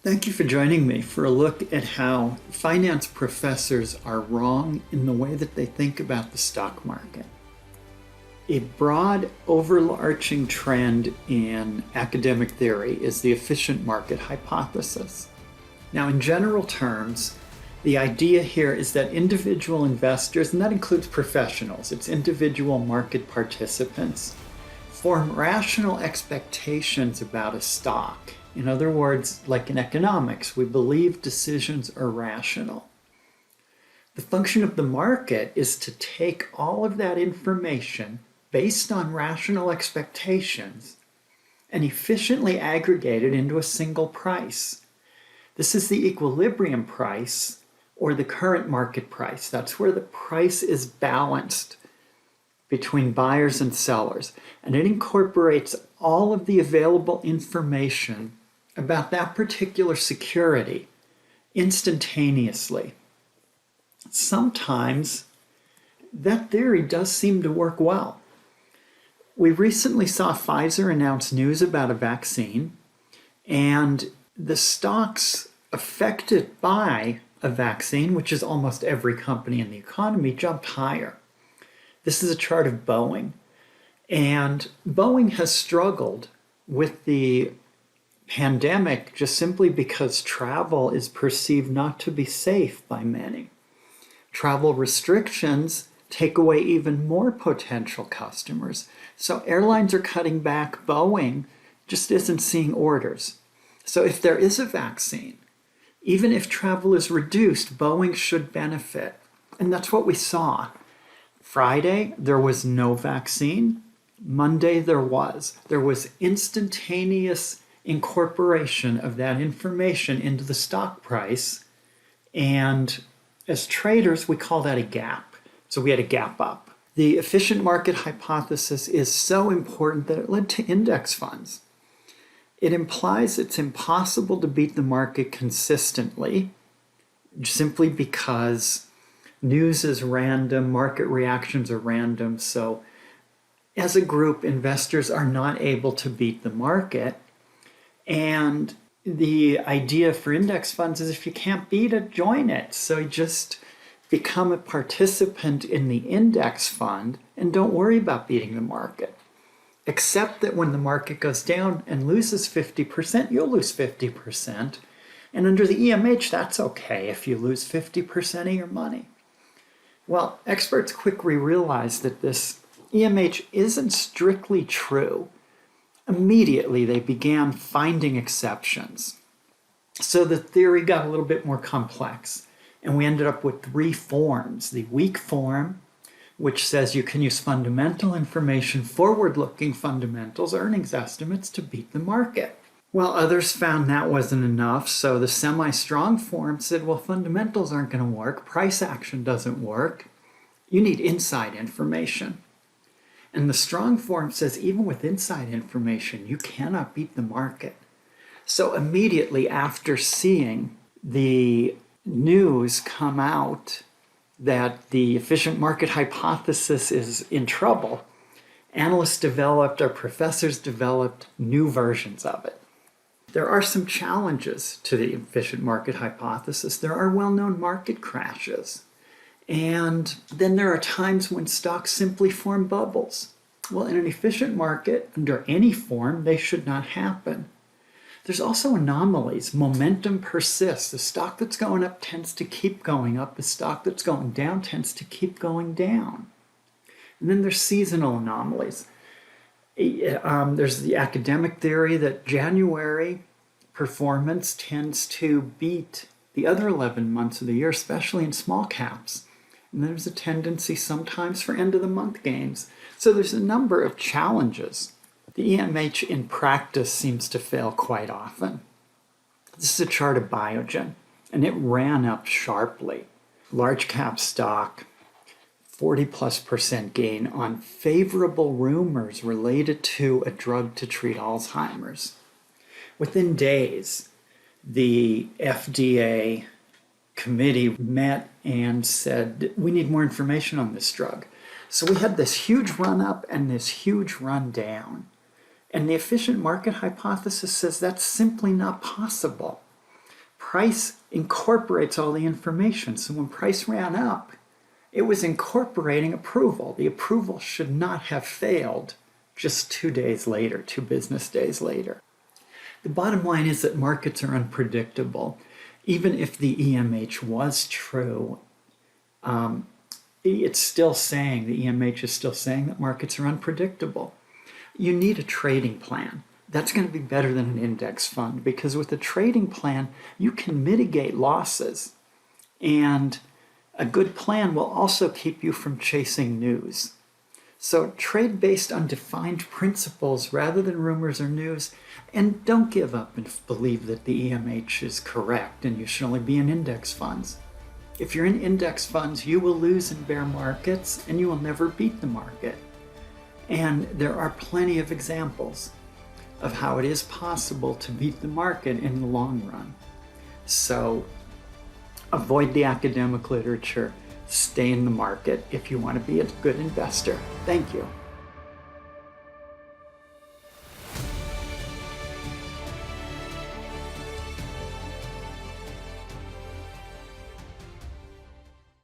Thank you for joining me for a look at how finance professors are wrong in the way that they think about the stock market. A broad, overarching trend in academic theory is the efficient market hypothesis. Now, in general terms, the idea here is that individual investors, and that includes professionals, it's individual market participants, form rational expectations about a stock. In other words, like in economics, we believe decisions are rational. The function of the market is to take all of that information based on rational expectations and efficiently aggregate it into a single price. This is the equilibrium price or the current market price. That's where the price is balanced between buyers and sellers. And it incorporates all of the available information about that particular security instantaneously. Sometimes that theory does seem to work well. We recently saw Pfizer announce news about a vaccine, and the stocks affected by a vaccine, which is almost every company in the economy, jumped higher. This is a chart of Boeing, and Boeing has struggled with the pandemic just simply because travel is perceived not to be safe by many. Travel restrictions take away even more potential customers. So airlines are cutting back. Boeing just isn't seeing orders. So if there is a vaccine, even if travel is reduced, Boeing should benefit. And that's what we saw. Friday, there was no vaccine. Monday, there was. There was instantaneous incorporation of that information into the stock price. And as traders, we call that a gap. So we had a gap up. The efficient market hypothesis is so important that it led to index funds. It implies it's impossible to beat the market consistently simply because news is random, market reactions are random. So as a group, investors are not able to beat the market. And the idea for index funds is if you can't beat it, join it. So you just become a participant in the index fund and don't worry about beating the market. Except that when the market goes down and loses 50%, you'll lose 50%. And under the EMH, that's okay if you lose 50% of your money. Well, experts quickly realized that this EMH isn't strictly true. Immediately, they began finding exceptions. So the theory got a little bit more complex, and we ended up with three forms. The weak form, which says you can use fundamental information, forward-looking fundamentals, earnings estimates to beat the market. Well, others found that wasn't enough, so the semi-strong form said, well, fundamentals aren't going to work, price action doesn't work, you need inside information. And the strong form says even with inside information, you cannot beat the market. So immediately after seeing the news come out that the efficient market hypothesis is in trouble, analysts developed, or professors developed new versions of it. There are some challenges to the efficient market hypothesis. There are well-known market crashes. And then there are times when stocks simply form bubbles. Well, in an efficient market, under any form, they should not happen. There's also anomalies. Momentum persists. The stock that's going up tends to keep going up. The stock that's going down tends to keep going down. And then there's seasonal anomalies. There's the academic theory that January performance tends to beat the other 11 months of the year, especially in small caps. And there's a tendency sometimes for end-of-the-month gains. So there's a number of challenges. The EMH in practice seems to fail quite often. This is a chart of Biogen, and it ran up sharply. Large cap stock, 40+% gain on favorable rumors related to a drug to treat Alzheimer's. Within days, the FDA committee met and said, we need more information on this drug. So we had this huge run up and this huge run down. And the efficient market hypothesis says that's simply not possible. price incorporates all the information. So when price ran up, it was incorporating approval. The approval should not have failed just 2 days later, 2 business days later. The bottom line is that markets are unpredictable. Even if the EMH was true, it's still saying, the EMH is still saying that markets are unpredictable. You need a trading plan. That's going to be better than an index fund, because with a trading plan, you can mitigate losses. And a good plan will also keep you from chasing news. So trade based on defined principles rather than rumors or news, and don't give up and believe that the EMH is correct and you should only be in index funds. If you're in index funds, you will lose in bear markets and you will never beat the market. And there are plenty of examples of how it is possible to beat the market in the long run. So avoid the academic literature. Stay in the market if you want to be a good investor. Thank you.